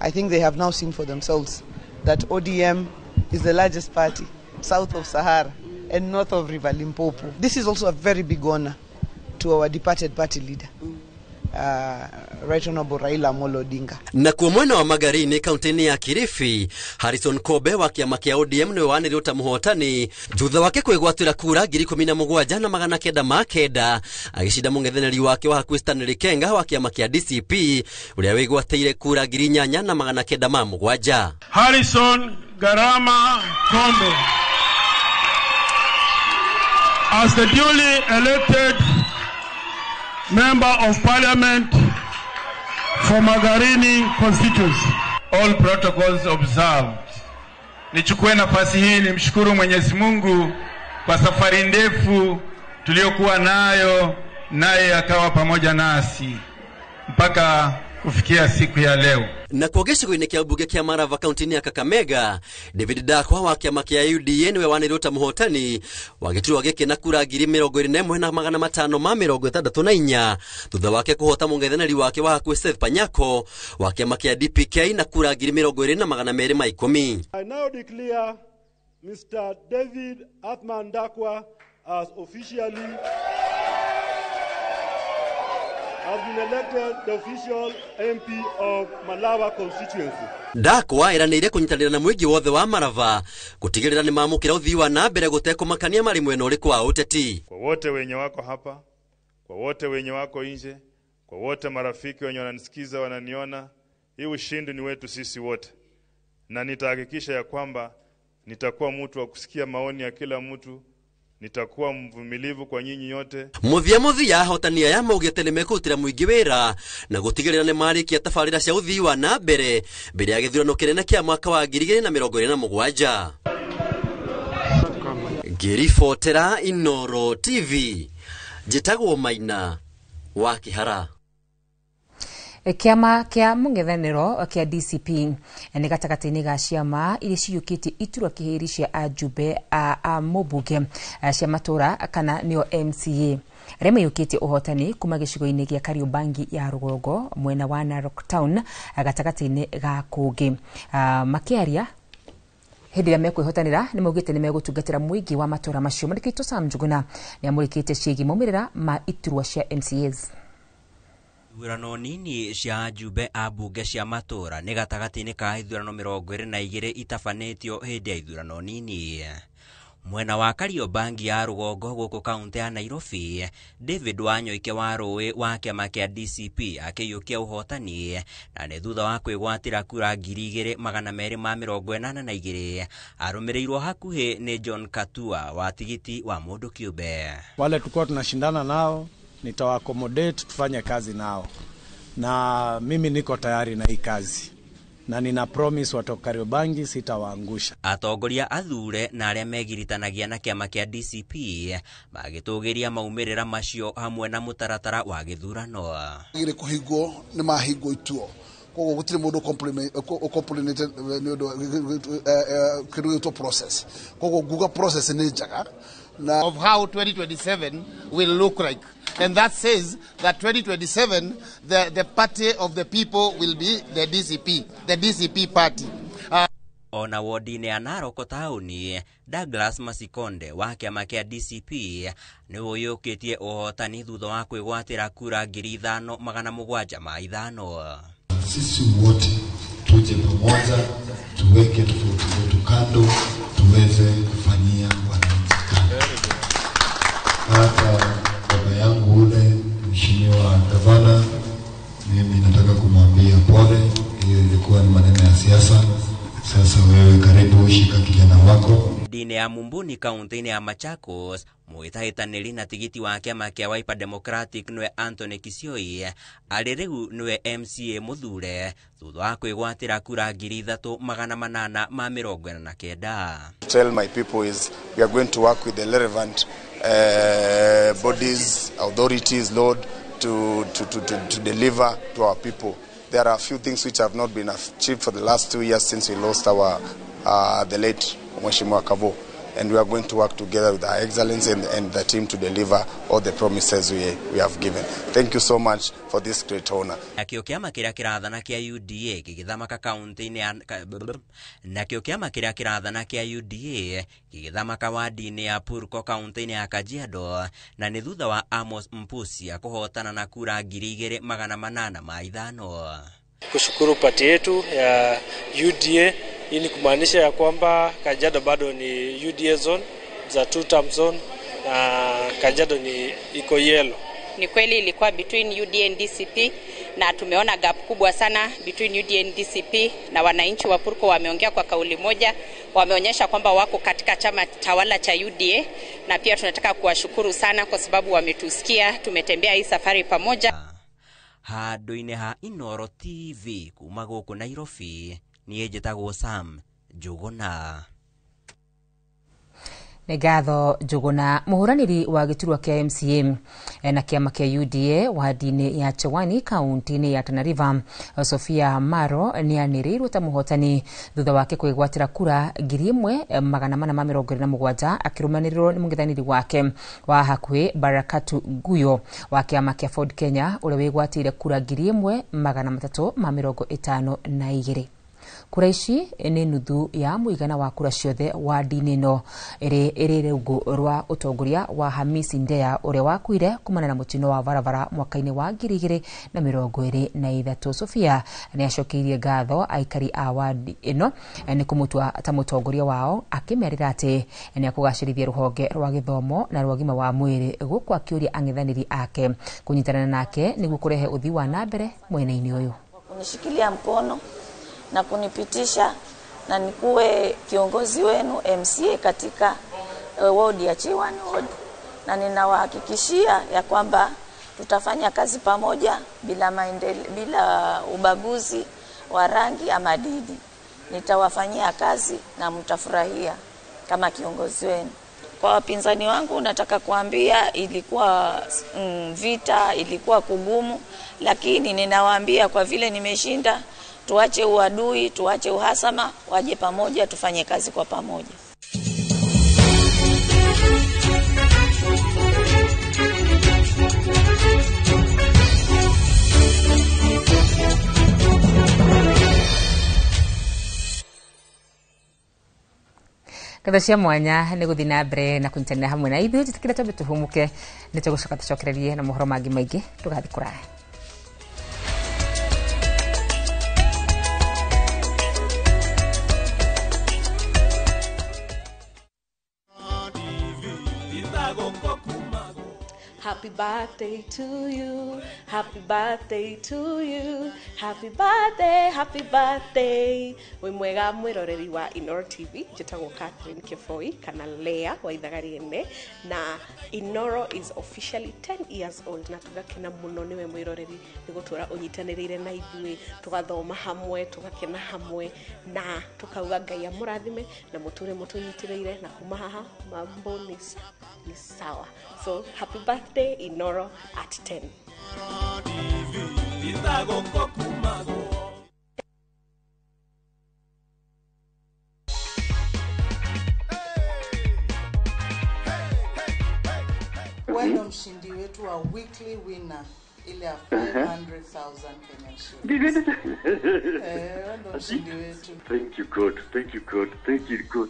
I think they have now seen for themselves that ODM is the largest party south of Sahara and north of River Limpopo. This is also a very big honor to our departed party leader, Right Honorable Raila Amolo Odinga. Na kwa mwena wa Magarini, kaunti ya Kilifi, Harrison Kobe wa kĩama kĩa ODM nĩwe wanĩrĩire ta mũhotani thutha wake kwĩgwatĩra kura 17,909 agĩcinda mũng'ethanĩri wake wa hakuhĩ Stanley Kenga wa kĩama kĩa DCP ũrĩa wĩgwatĩire kura 8,907. Harrison Garama Kombe, as the duly elected Member of Parliament for Magarini constituency. All protocols observed. Nichukue nafasi hii nimshukuru Mwenyezi Mungu kwa safari ndefu tuliyokuwa nayo, naye akawa pamoja nasi mpaka kufikia siku ya leo. Na kwa gĩcigo-inĩ kĩa ũmbunge kĩa Marava kaunti ya Kakamega, David Dakwa wa kĩama kĩa UDA nĩwe wanĩrĩire ta mũhotani wa gĩturwa gĩkĩ na kura 21,564 thutha wake kũhota mũng'ethanĩri wake wa hakuhĩ Seth Panyako wa kĩama kĩa DPK na kura 20,210. I now declare Mr. David Athman Dakwa as officially has been elected the official MP of Malawa constituency. Dakwa eranĩire kũnyitanĩra na mũingĩ wothe wa Marava gũtigĩrĩra nĩ mamũkĩra ũthii wa na mbere gũtekũmakania marĩ mwena ũrĩkũ wa ũteti. Kwa wote wenye wako hapa, kwa wote wenye wako nje, kwa wote marafiki wenye wananisikiza wananiona, hii ushindi ni wetu sisi wote. Na nitahakikisha ya kwamba nitakuwa mtu wa kusikia maoni ya kila mtu. Nitakuwa mvumilivu kwa nyinyi yote. Muthia hotania ya maugĩte nĩmekũrutĩra mũingĩ wĩra na gũtigĩrĩra nĩ marĩkia tabarĩra cia ũthii wa na mbere mbere ya gĩthurano kĩnene kĩa mwaka wa 2027. Ngĩribotera Inooro TV, njĩtagwo Maina wa Kĩhara. Kĩama kĩa mũng'ethanĩro kĩa DCP nĩ gatagatĩ-inĩ ga ciama iria ciyũkĩtie iturwa kĩhĩri cia ajumbe a mũmbunge cia matũra kana nĩo MCA arĩa mayũkĩtie ũhotani kuma gĩcigo-inĩ gĩa Kariobangi ya rũgongo mwena wa Narok Town gatagatĩ-inĩ ga kũngĩ. Makĩaria hĩndĩ ĩrĩa mekwĩhotanĩra nĩ maugĩte nĩ megũtungatĩra mũingĩ wa matũra macio. Mwandĩki Sam Njuguna nĩ amũrĩkĩte ciĩgiĩ maumĩrĩra ma iturwa cia MCAs. Ithurano nini cia ajumbe a mbunge cia matũra nĩ gatagatĩ-inĩ ka ithurano 22 itabanĩtio hĩndĩ ya ithurano nini. Mwena wa Kariobangi ya rũgongo gũkũ kaunti ya Nairobi, David Wanyoike wa Rũĩ wa kĩama kĩa DCP akĩiyũkia ũhotani na nĩ thutha wa kwĩgwatĩra kura 2,282 arũmĩrĩirwo hakuhĩ nĩ John Katua wa tigiti wa mũndũ kĩũmbe. Wale tulikuwa tunashindana nao nitawaaccommodate tufanye kazi nao, na mimi niko tayari na hii kazi. na nina promise watu Kariobangi sitawaangusha. Atongoria athure na aria megiritanagia na kiama kia DCP magitugiria maumirira macio hamwe na mutaratara wa githurano. Gire kuhigwo ni mahigwo ituo kogo gutire mundu complemented kiruto process kogo guga process ni njaga na of how 2027 will look like, and that says that 2027 the party of the people will be the DCP party. Ona wodine ya Narok tauni, Douglas Masikonde wa kiama kia DCP ni uyukitie uhotani thutha wa kwigwatira kura 5,705. Sisi wote tuje pamoja, tuweke tofauti zetu kando, tuweze kufanyia wananchi kazi. Hata baba yangu ule mheshimiwa gavana, mimi nataka kumwambia pole, hiyo ilikuwa ni maneno ya siasa. Sasa wewe karibu shika kijana wako. Dine ya Mumbuni kaunti ya Machakos, muitahitaniri na tigiti wa kiama kia Wiper Democratic nwe Anthony Kisioi, alirigu nwe MCA muthure, thutha wa kwigwatira kura 3,849. Tell my people is we are going to work with the relevant bodies, authorities, Lord, to deliver to our people. There are a few things which have not been achieved for the last 2 years since we lost our the late Mheshimiwa Kavo, and we are going to work together with our excellence and the team to deliver all the promises we have given. Thank you so much for this great honor. Nakio kiama kiria kirathana kia UDA gigithamaka kaunti-ini ya nakio kiama kiria kirathana kia UDA gigithamaka wadi-ini ya Purko kaunti-ini ya Kajiado, na ni thutha wa Amos Mpusia kuhotana na kura 2,805. Kushukuru pati yetu ya UDA, ili kumaanisha ya kwamba Kajiado bado ni UDA zone za 2-term zone na Kajiado ni iko yellow. Ni kweli ilikuwa between UDA and DCP, na tumeona gap kubwa sana between UDA and DCP, na wananchi wa Purko wameongea kwa kauli moja, wameonyesha kwamba wako katika chama tawala cha UDA, na pia tunataka kuwashukuru sana kwa sababu wametusikia, tumetembea hii safari pamoja. Handu-ini ha Inoro TV kuma guku Nairobi, ni njitagwo Sam Njuguna. Negatho Njuguna, muhuraniri wa giturwa kia MCA na kiama kia UDA wadi-ini ya Chawani kaunti-ini ya Tana River, Sophia Maro ni anirirwo ta muhotani thutha wake kwigwatira kura 1,427 akirumanirwo ni mungithaniri wake wa hakuhi Barakatu Guyo wa kiama kia Ford Kenya uria wigwatire kura 1,352. Kura ici ni nuthu ya muigana wa kura ciothe wadi-ini no iri rungu rwa utongoria wa Hamisi Ndea uria wakuire kumana na mutino wa barabara mwaka-ini wa 2023. Sophia ni acokeirie ngatho aikari a wadi ino ni kumutua ta mutongoria wao, akimerira ati ni akugacirithia ruhonge rwa githomo na rwa gima wa mwiri, guku akiuria ang'ethaniri ake kunyitana nake niguo kurehe uthii wa nambere mwena-ini uyu. Kunishikilia mkono na kunipitisha na nikuwe kiongozi wenu MCA katika ward ya Chiwani ward, na ninawahakikishia ya kwamba tutafanya kazi pamoja bila ubaguzi wa rangi ama dini. Nitawafanyia kazi na mtafurahia kama kiongozi wenu. Kwa wapinzani wangu nataka kuambia ilikuwa vita, ilikuwa kugumu, lakini ninawaambia kwa vile nimeshinda, tuache uadui, tuache uhasama, waje pamoja tufanye kazi kwa pamoja. Kadhacia mwanya ni guthi na mbere na kunyitanira hamwe na ithuĩ jitikire twambe tuhumuke ni tugucoka tucokererie na mohoro mangi maingi tugathi kuraya. Happy birthday to you. Happy birthday to you. Happy birthday, happy birthday. Wĩ mwega mwĩroreri wa Inoro TV. Njĩtagwo Catherine Kĩboi kana Lea wa Ithagariene, na Inoro is officially 10 years old, na tugakena mũno nĩwe mwĩroreri nĩ gũtũra ũnyitanĩrĩire na ithuĩ, tugathoma hamwe, tugakena hamwe, na tukauga Ngai amũrathime na mũtũre mũtũnyitĩrĩire, na kuma haha mambo ni sawa. So happy birthday Inoro at 10. Wendo mshindi wetu wa weekly winner ile ya 500,000 Kenyan shillings. Wendo mshindi wetu. Thank you God, thank you God, thank you God.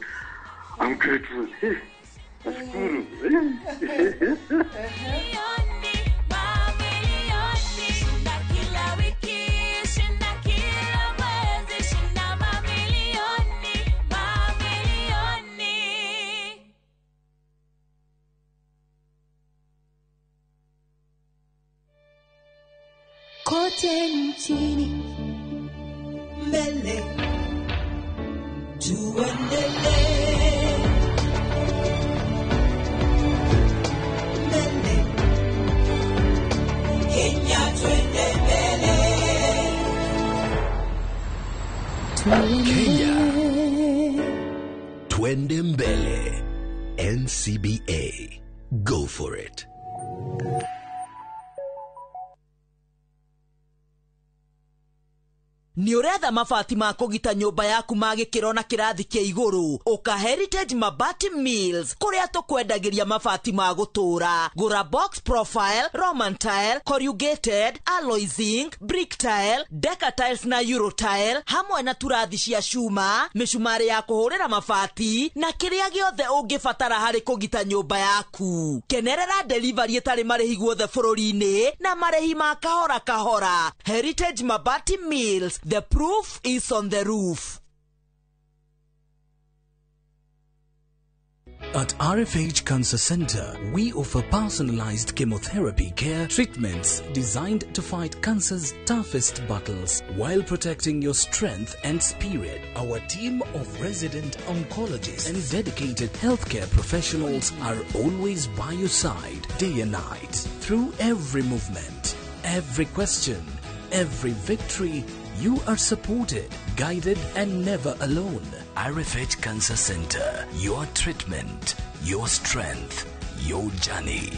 I'm grateful. Nashukuru. Kote nchini mbele tuendelee, mbele Kenya twende mbele, Kenya twende mbele. NCBA, go for it. Ni uretha mabati ma kugita nyumba yaku ma gikiro na kirathi kia iguru, uka Heritage Mabati Mills kuria tukwendagiria mabati ma gutura. Gura box profile, Roman tile, corrugated, alloy zinc, brick tile, Deca tiles na Euro tile, hamwe na turathi cia cuma, micumari ya kuhurira mabati na kiria giothe ungibatara hari kugita nyumba yaku. Kenerera delivery etari marihi guothe bururi-ini na marihi ma kahora kahora. Heritage Mabati Mills, the proof is on the roof. At RFH Cancer Center, we offer personalized chemotherapy care treatments designed to fight cancer's toughest battles while protecting your strength and spirit. Our team of resident oncologists and dedicated healthcare professionals are always by your side, day and night, through every movement, every question, every victory. You are supported, guided, and never alone. RFH Cancer Center. Your treatment, your strength, your journey.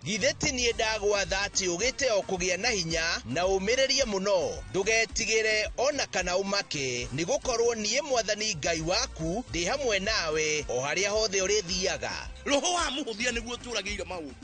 Githeti ni ndagwa thati ugite o kugia na hinya na umirerie muno ndugetigire ona kana umake ni gukorwo nie mwathani Ngai waku ndi hamwe nawe o haria hothe urithiaga. Roho wa muhuthia niguo turageire maundu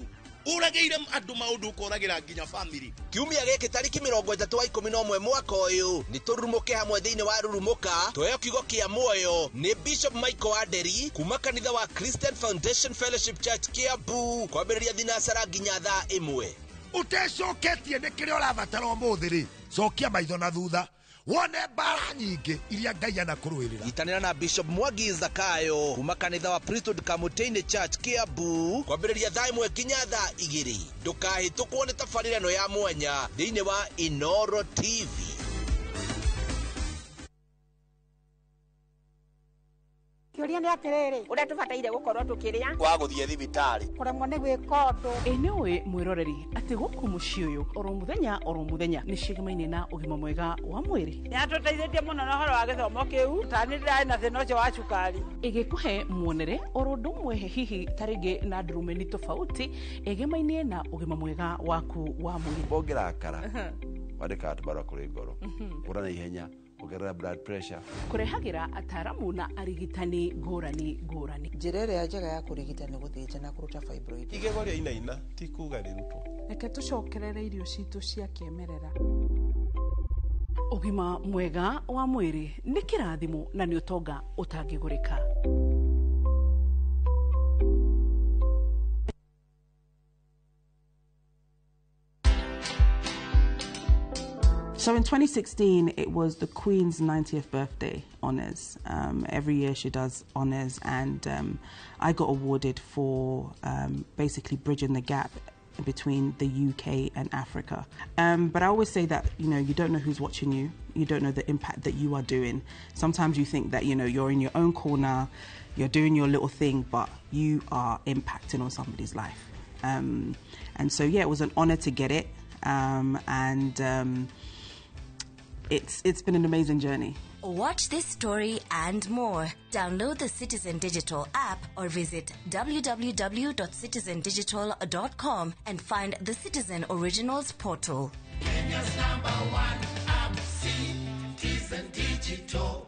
urageire andu maundu ukoragira nginya family. Kiumia giki tariki 31 mwaka uyu ni turumuke hamwe thiini wa rurumuka tuyo kiugo kia muoyo ni Bishop Michael Aderi kuma kanitha wa Christian Foundation Fellowship Church Kiambu kwambiriria thinasara nginya thaa 1. Utecoketie ni kire urabatara umuthi ri cokia maitho na thutha wone mbara nyingi iria Ngai anakuruirira. Itanira na Bishop Mwangi Zakayo kuma kanitha wa Priesthood Kamutini Church Kiambu kwambiriria thaa 1 nginya thaa 2. Ndukahitũkwo nĩ tabarĩra ya mwanya thĩinĩ wa Inoro TV. Kiuria ni atiriri uria tubataire gukorwo tukiria wa guthie thibitari kuremwo ni gwika undu. Niwe mwiroreri ati guku mucii uyu oro muthenya ni cigemaine na ugima mwega wa mwiri. Ni atuteithetie muno na horo wa githomo kiu tanira na thina ucio wa cukari igikuhe muonere oro ndumwe hihi taringi na ndurumeni tofauti igemaine na ugima mwega waku wa mwiri. Bongerakara wadeka atubara kuri ngoro urana ihenya kugerera blood pressure kurehagira ataramu na arigitani ngurani. Njira ĩrĩa njega ya kurigita ni guthinja na kuruta fibroid. Igego rĩa inaina ti kuga rĩrutwo. Reke tucokerere irio citu cia kiemerera. Ugima mwega wa mwiri ni kirathimo na ni utonga utangigurika. So in 2016, it was the Queen's 90th birthday honours. Every year she does honours, and I got awarded for basically bridging the gap between the UK and Africa. But I always say that, you don't know who's watching you. You don't know the impact that you are doing. Sometimes you think that, you're in your own corner, you're doing your little thing, but you are impacting on somebody's life. And so, yeah, it was an honour to get it. It's been an amazing journey. Watch this story and more. Download the Citizen Digital app or visit www.citizendigital.com and find the Citizen Originals portal. Kenya's #1 app, Citizen Digital.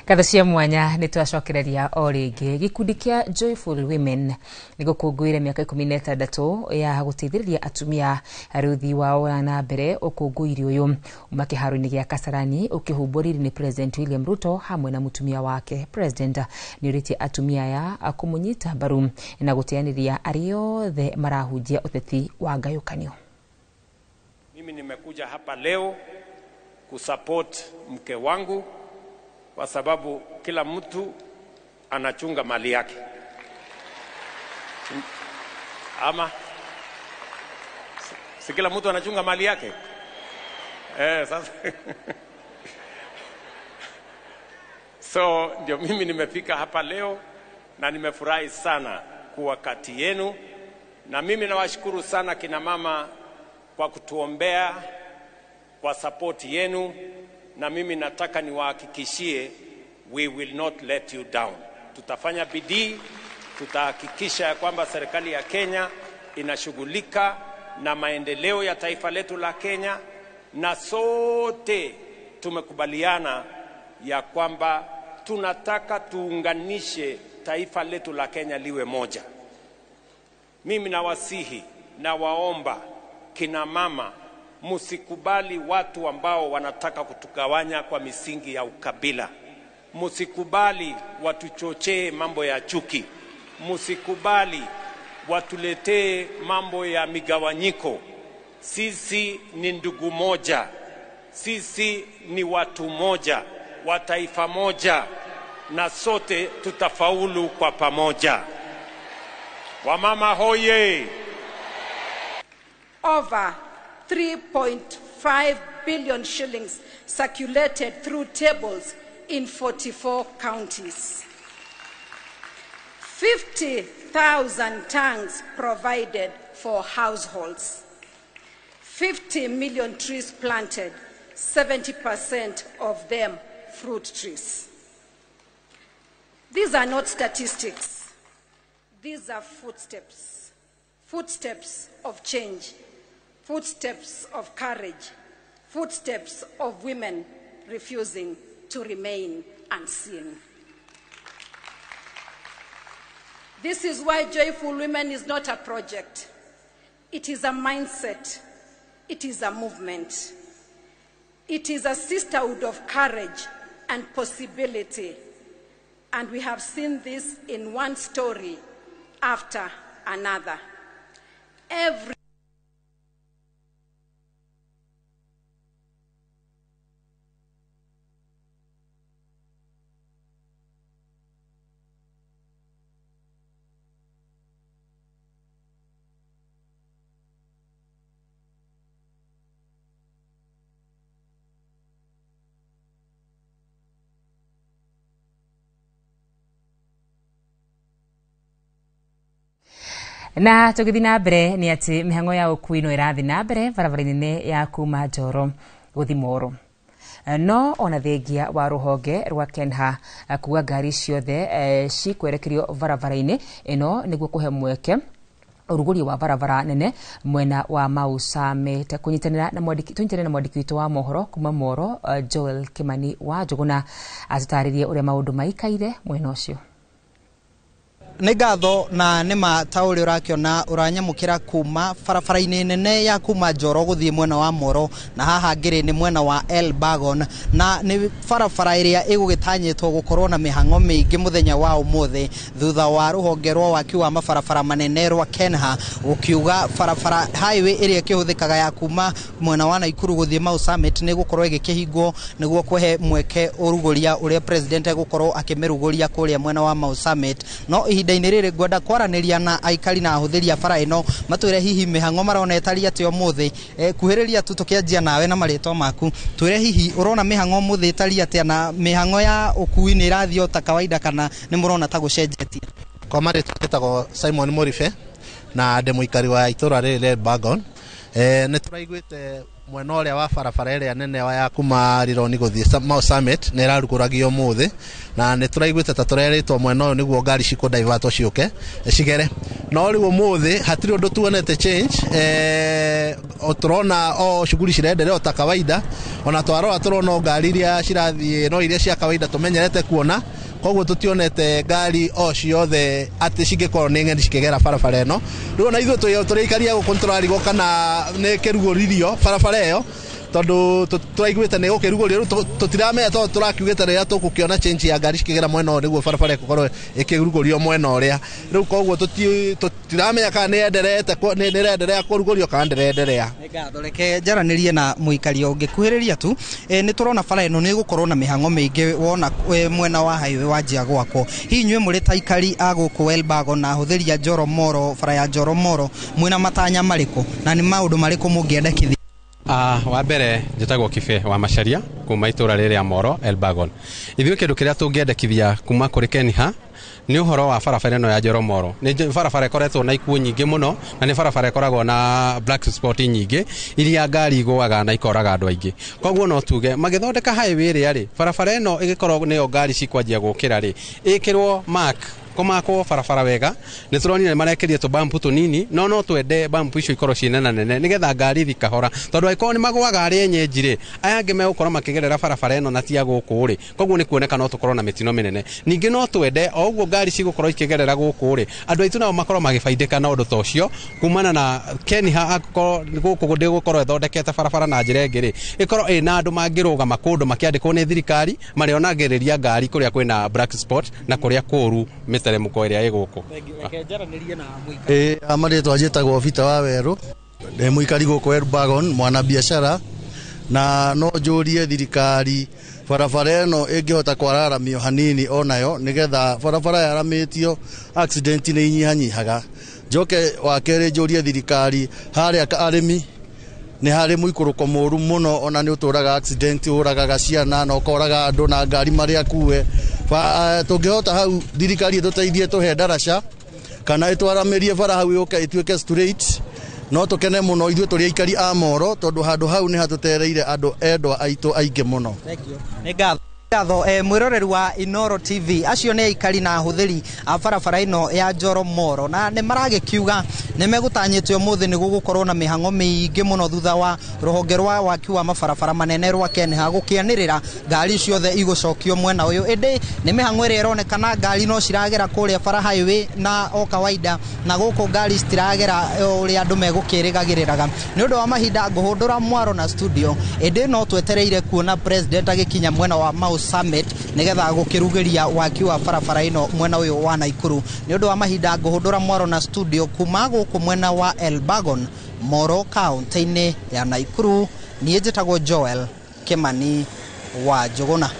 Katho cia mwanya nĩ twacokereria o rĩngĩ. Gĩkundi kĩa Joyful Women nĩ gũkũngũĩre mĩaka 16 ya gũteithĩrĩria atumia harĩ ũthii wao na mbere. Ũkũngũĩri ũyũ uma kĩharo-inĩ gĩa Kasarani ũkĩhumbũrĩri nĩ President William Ruto hamwe na mũtumia wake. President nĩ ũrĩtie atumia aya kũmũnyita mbaru na gũteanĩria arĩa othe marahunjia ũteti wa ngayũkanio. Mimi nimekuja hapa leo kusupport mke wangu kwa sababu kila mtu anachunga mali yake. Ama si kila mtu anachunga mali yake? Sasa so ndio mimi nimefika hapa leo na nimefurahi sana kuwa kati yenu, na mimi nawashukuru sana kina mama kwa kutuombea, kwa support yenu, na mimi nataka niwahakikishie we will not let you down. Tutafanya bidii, tutahakikisha ya kwamba serikali ya Kenya inashughulika na maendeleo ya taifa letu la Kenya, na sote tumekubaliana ya kwamba tunataka tuunganishe taifa letu la Kenya liwe moja. Mimi nawasihi na waomba kina mama, musikubali watu ambao wanataka kutugawanya kwa misingi ya ukabila. Musikubali watuchochee mambo ya chuki. Musikubali watuletee mambo ya migawanyiko. Sisi ni ndugu moja. Sisi ni watu moja, wa taifa moja, na sote tutafaulu kwa pamoja. Wamama hoye! Over 3.5 billion shillings circulated through tables in 44 counties. 50,000 tanks provided for households. 50 million trees planted, 70% of them fruit trees. These are not statistics. These are footsteps. Footsteps of change. Footsteps of courage, footsteps of women refusing to remain unseen. This is why Joyful Women is not a project. It is a mindset. It is a movement. It is a sisterhood of courage and possibility. And we have seen this in one story after another. Every na tugithi na mbere ni ati mihango ya ukui no irathi na mbere barabara-inĩ ya kuma Njoro guthi Moro. No ona thengia wa ruhonge rwa Kenha kuga ngari ciothe cikwerekerio barabara-inĩ ĩno nĩguo kuhe mweke uruguri wa barabara nene mwena wa Mausame ta kunyitanira na mwandiki witũ wa mohoro kuma Moro Joel Kimani wa Njuguna atutaririe uria maundu maikaire mwena ucio. nĩ ngatho na nĩ mataũrĩ ũrakĩona ũranyamũkĩra kuma barabara-inĩ nene ya kuma Njoro gũthiĩ mwena wa Moro, na haha ngĩrĩ nĩ mwena wa Elbagon, na nĩ barabara ĩrĩa ĩgũgĩtanyĩtwo gũkorwo na mĩhang'o mĩingĩ mũthenya wa ũmũthĩ thutha wa rũhonge rwa waki wa mabarabara manene rwa Kenha gũkiuga barabara highway ĩrĩa ĩkĩhũthĩkaga ya kuma mwena wa Naikuru gũthiĩ Mau Summit nĩ gũkorwo ĩgĩkĩhingwo nĩguo kũhe mweke ũrugũria ũrĩa president egũkorwo akĩmĩrugũria kũrĩa mwena wa Mau Summit. No ihinda-inĩ rĩrĩ ngwenda kwaranĩria na aikari na ahũthĩri a bara ĩno matwĩre hihi mĩhang'o marona ĩtariĩ atĩa ũmũthĩ. Kuhĩrĩria tu tũkĩanjia nawe na marĩtwa maku, twĩre hihi ũrona mĩhang'o ũmũthĩ ĩtariĩ atĩa na mĩhang'o ya ũkui nĩ ĩrathiĩ o ta kawaida kana nĩ mũrona ta gũcenjetie? Kwa marĩtwa njĩtagwo Simon Morife na ndĩ mũikari wa itũra rĩrĩ rĩa Elbagon. Nĩ tũraiguĩte mwena ũrĩa wa barabara ĩrĩa nene ya kuma Rironi gũthiĩ Mau Summit nĩ ĩrarugũragio ũmũthĩ, na nĩ tũraiguĩte ta tũrerĩtwo mwena ũyũ nĩguo ngari cikũdaivatwo ciũke cigere. No rĩu ũmũthĩ hatirĩ ũndũ tuonete change. Tũrona o shughuli cirenderea o ta kawaida, ona twarora tũrona o ngari iria cirathiĩ no iria cia kawaida tũmenyerete kuona, koguo tutionete ngari o ciothe atĩ cingĩkorwo nĩ ng'eni cikĩgera barabara ĩno. Rĩu na ithuĩ tũrĩikaria gũkũ nĩtũrarigwo kana nĩ kĩrugũririo barabara ĩyo, tondũ tũraiguĩte nĩ gũkĩrugũrio. Rĩu tũtiramenya tondũ tũrakiugĩte rĩrĩa tũgũkĩona change ya ngari cikĩgera mwena ũyũ nĩguo barabara ĩgũkorwo ĩkĩrugũrio mwena ũrĩa. Rĩu koguo tũtiramenya kana nĩ ĩrenderea kũrugũrio kana ndĩrenderea. Ngatho reke njaranĩrie na mũikari ũngĩ. Kuhĩrĩria tu nĩ tũrona bara ĩno nĩ gũkorwo na mĩhang'o mĩingĩ wona mwena wa highway wa njia gwakwo. Hihi inyuĩ mũrĩ ta aikari a gũkũ Elbagon na ahũthĩri a Njoro Moro, bara ya Njoro Moro, mwĩna matanya marĩkũ na nĩ maũndũ marĩkũ mũngĩendekithia? Wa mbere njĩtagwo Kibe wa Macharia kuma itũra rĩrĩ rĩa Moro Elbagon. Ithuĩ kĩndũ kĩrĩa tũngĩendekithia kuma kũrĩ Kenha nĩ ũhoro wa barabara ĩno ya Njoro Moro. Nĩ barabara ĩkoretwo na ikuũ nyingĩ mũno, na nĩ barabara ĩkoragwo na black spot nyingĩ iria ngari igũaga na ikoraga andũ aingĩ. Koguo no tuge magĩthondeka highway ĩrĩa rĩ, barabara ĩno ĩgĩkorwo nĩyo ngari cikwanjia gũkĩra rĩ, ĩkĩrwo mark komako barabara wega. Nĩ tũronire marekerie tũbampu tũnini, no twende bampu icio ikorwo ciĩnena nene nĩgetha ngari thikahora, tondũ angĩkorwo nĩ magũaga arĩ enyenji rĩ, aya angĩ megũkorwo makĩgerera barabara ĩno na tia gũkũ rĩ, koguo nĩ kuoneka no tũkorwo na mĩtino mĩnene. Ningĩ no twende o ũguo ngari cigũkorwo ikĩgerera gũkũ rĩ, andũ aitũ nao makorwo magĩbaindĩka na ũndũ ta ũcio kumana na Kenha gũkũ ndĩgũkorwo ĩthondekete barabara na njĩra ĩngĩ rĩ, ĩkorwo ĩna andũ mangĩrũgama kũndũ makĩandĩkwo nĩ thirikari marĩonagĩrĩria ngari kũrĩa kwĩna black spot na kũrĩa kũru mĩteremuko ĩrĩa ĩgũkũ. Marĩtwa njĩtagwo Vita wa Werũ, ndĩ mũikari gũkũ Elbagon, mwana biacara, na no njũrie thirikari barabara ĩno ĩngĩhota kwararamio hanini onayo nĩgetha barabara yaramĩtio accident nĩ inyihanyihaga. Njoke wa kerĩ njũrie thirikari harĩa arĩmi nĩ harĩ mũikũrũko mũru mũno, ona nĩ ũtũraga accident, ũragaga ciana na ũkoraga andũ na ngari marĩa kuwe. Tũngĩhota hau thirikari ĩtũteithie tũhe ndaraca kana ĩtwaramĩrie bara hau yũke ĩtuĩke straight, no tũkene mũno ithuĩ tũrĩ aikari a Moro, tondũ handũ hau nĩ hatũtereire andũ endwa aitũ aingĩ mũno. Ngatho mwĩroreri wa Inoro TV, acio nĩ aikari na ahũthĩri a barabara ĩno ya Njoro Moro, na nĩ maragĩkiuga nĩ megũtanyĩtwo ũmũthĩ nĩ gũgũkorwo na mĩhang'o mĩingĩ mũno thutha wa rũhonge rwa waki wa mabarabara manene rwa Kenha gũkĩanĩrĩra ngari ciothe igũcokio mwena ũyũ. Ĩndĩ nĩ mĩhang'o ĩrĩa ĩronekana ngari no ciragera kũrĩa bara highway na o kawaida, na gũkũ ngari citiragera ũrĩa andũ megũkĩrĩgagĩrĩraga. Nĩ ũndũ wa mahinda ngũhũndũra mwaro na studio, ĩndĩ no twetereire kuona president agĩkinya mwena wa Mau Summit nĩgetha gũkĩrugĩria waki wa barabara ĩno mwena ũyũ wa Naikuru. Nĩ ũndũ wa mahinda ngũhũndũra mwaro na studio kuma gũkũ mwena wa Elbagon, Moro kaunti-inĩ ya Naikuru, niĩ njĩtagwo Joel Kimani wa Njuguna.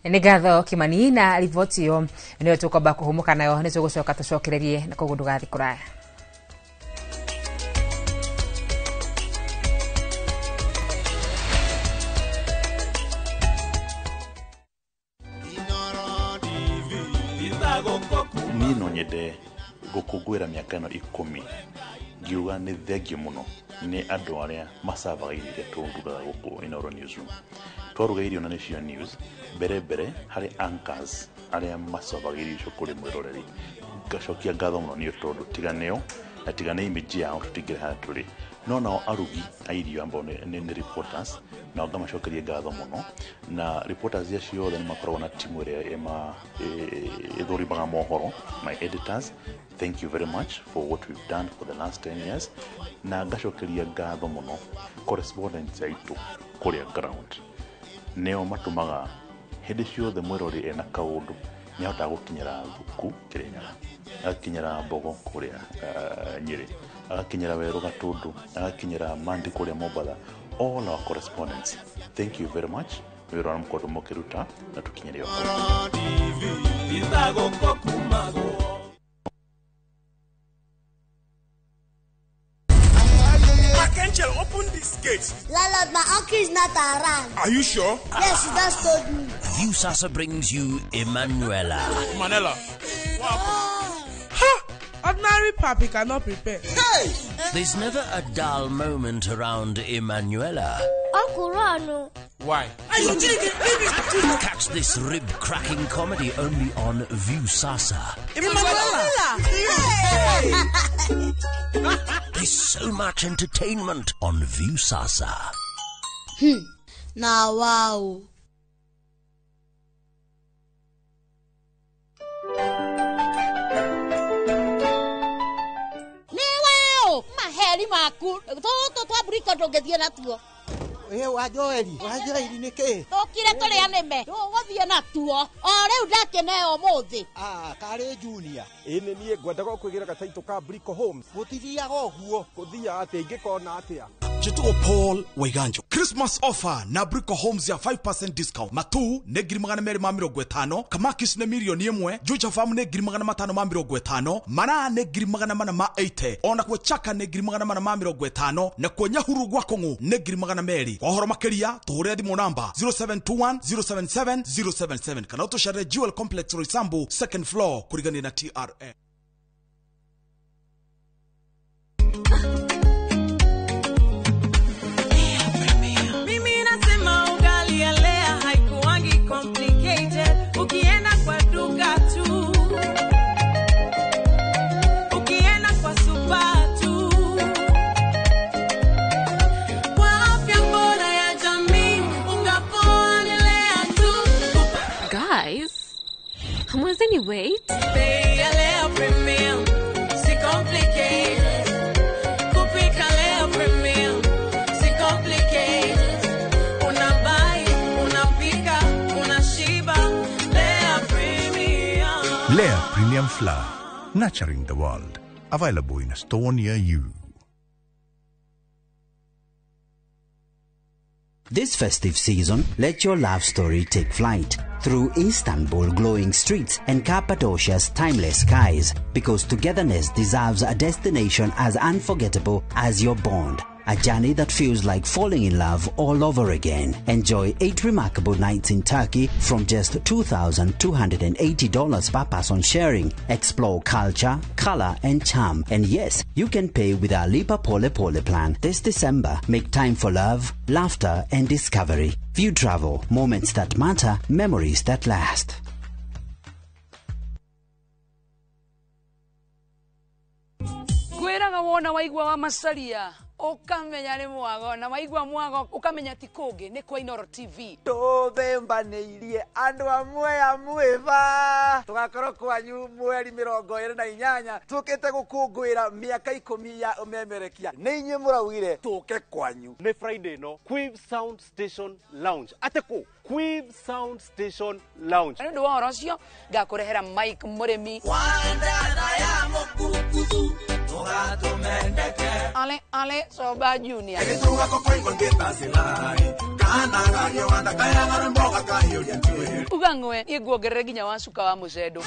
Nĩ ngatho Kimani na riboti ĩyo nĩyo tũkwamba kũhũmũka nayo, nĩ tũgũcoka tũcokererie na koguo ndũgathiĩ kũraya. Niĩ no nyende gũkũngũĩra mĩaka ĩno 10 ngiuga nĩ thengio mũno nĩ andũ arĩa macavaga irio iria tũrugaga gũkũ Inoro Newsroom. Twaruga irio na nĩcio news mbere harĩ anchors arĩa macavaga irio icio kũrĩ mwĩroreri. Ngacokia ngatho mũno nĩ tondũ tiganeo na tigane image yao tũtingĩre harĩa tũrĩ, no nao arugi a irio ambao nĩ reporters na ngamacokeria ngatho muno na reporters ya ciothe ni makoragwo na timu ĩrĩa ĩthũrimaga mohoro, my editors. Thank you very much for what we've done for the last 10 years na ngacokeria ngatho muno correspondents aitu kuria ground neo matumaga hindi ciothe mwirori ena kaundu ni ahota gukinyira Thuku Kirinyaga, agakinyira Mbogo kuria Nyeri, agakinyira Weru Gatundu, agakinyira Mandi kuria Mombatha. All our correspondents, thank you very much. Wĩra wa mkondo mukiruta na tukinyire yo. Angel, open this gate. Landlord, my uncle is not around. Are you sure? Yes, he just told me. Viusasa brings you Emanuela. Manela. Ha! Ordinary papi cannot prepare. Hey! There's never a dull moment around Emanuela. Uncle Rano. Why? Catch this rib-cracking comedy only on Viusasa. Emanuela! There's so much entertainment on Viusasa. Now, wow. Maheri maku. Toto twaburika ndungethie natuo. wa Joeli niki? Tukire turia nime. Tuguthie natuo. O riu ndakeneo muthi. Kari Junior. Ine nie ngwendaga kwigira gataito ka Brico Homes. Gutithiaga uguo. Kuthia ati ingikona atia. Chituo Paul Waiganjo. Christmas offer na Brico Homes ya 5% discount. Matu ne 250, Kamakis ne milioni 1, Juja Farm ne 550, Mana ne 480, ona kwa Chaka ne 450 na kwa Nyahuru Gwakongo ne 200. Kwa horo makeria tuhure thimu namba 0721 077 077 kana utoshare Jewel Complex Roysambu second floor kurigani na TRA. Hamwezeni wait? Lea Premium Flour, nurturing the world. Available in a store near you. This festive season, let your love story take flight through Istanbul glowing streets and Cappadocia's timeless skies, because togetherness deserves a destination as unforgettable as your bond. A journey that feels like falling in love all over again. Enjoy 8 remarkable nights in Turkey from just $2,280 per person sharing. Explore culture, color and charm. And yes, you can pay with our Lipa Pole Pole plan. This December, make time for love, laughter and discovery. View Travel, moments that matter, memories that last. Gweraga wona waigwa wa masaria ukamenya ni mwago na waigwa mwago ukamenya ti kungi ni kwa Inoro TV. Tũthĩmbanĩirie andũ amwe ba tugakorwo kwanyu mweri 28 tukite gũkũngũĩra mĩaka 10 ya umemerekia. Nĩ inyuĩ mũraugire tũke kwanyu. Nĩ Friday no Quiv Sound Station Lounge. Ateko Quiv Sound Station Lounge. Nĩ ndwa orosio ngakurehera Mike Muremi. Ale Soba Junior. Ugangwe iguogerere ginya wacuka wa mucedo.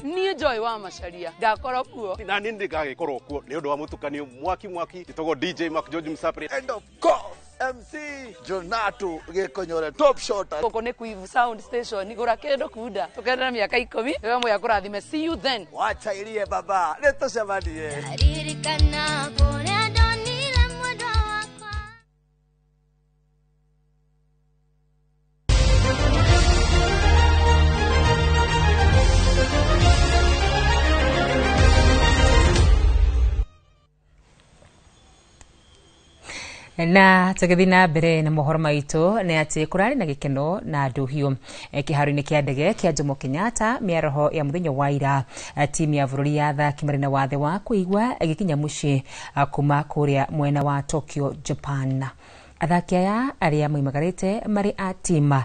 Niĩ Joy wa Macharia ngakorwo kuo. Na niĩ ndĩgagĩkorwo kuo nĩ ũndũ wa mũtukanio mwaki gĩtagwo DJ Mark George Msapri. And of course MC Jonato Gekonyore top shot. Koko nĩ Quiv Sound Station igura kendo kuda. Tukenda miaka 10 wewe moya kurathime. See you then. Wacha ilie baba. Nĩtũcemanie. Aririkana kũrĩa ndonire mwendwa wakwa. Na tugithina mbere na mohoro maitu ni ati kurari na gikeno na andu hiu kiharo-ini kia ndege kia Jomo Kenyatta miaroho ya muthenya wa ira timu ya bururi ya athaki marina wathe wa kuigwa igikinya mucii kuma kuria mwena wa Tokyo, Japan. Athaki aya aria moimagarite mari a timu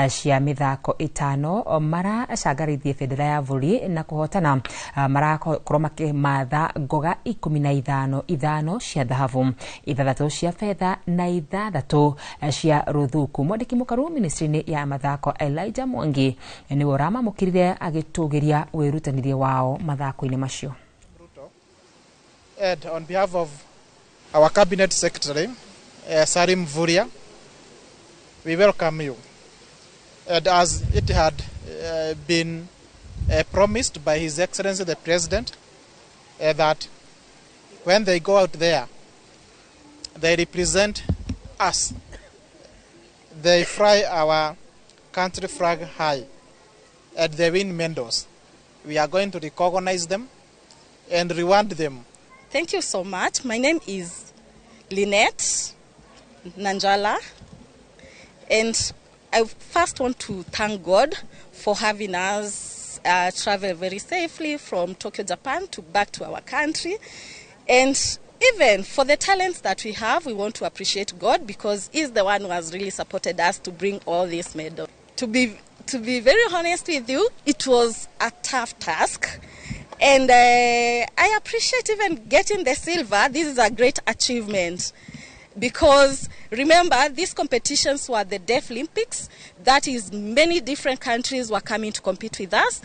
cia mithako itano maracangarithie bendera ya bururi na kuhotana marakorwo makimatha ngoga 15 cia dhahabu, 6 cia fedha na 6 cia ruthuku. Mwandiki mukaru ministry ya mathako Elijah Mwangi ni orama mukirire agitugiria wirutanirie wao mathako-ini macio. And on behalf of our cabinet secretary Salim Vuria, we welcome you. And as it had been promised by His Excellency the President, that when they go out there, they represent us. They fly our country flag high, and they win medals. We are going to recognize them and reward them. Thank you so much. My name is Lynette Nanjala, and I first want to thank God for having us travel very safely from Tokyo, Japan back to our country. And even for the talents that we have, we want to appreciate God because He's the one who has really supported us to bring all these medals. To be very honest with you, it was a tough task. And I appreciate even getting the silver. This is a great achievement. Because remember, these competitions were the Deaf Olympics. That is, many different countries were coming to compete with us.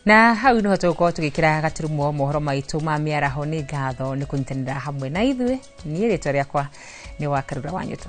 Na hau no tuko tugikira gaturumo mohoro maitu ma miaraho ni ngatho ni kunyitanira hamwe na ithuĩ. Niĩ rĩtwa rĩakwa ni Wakarura Wanyũtũ.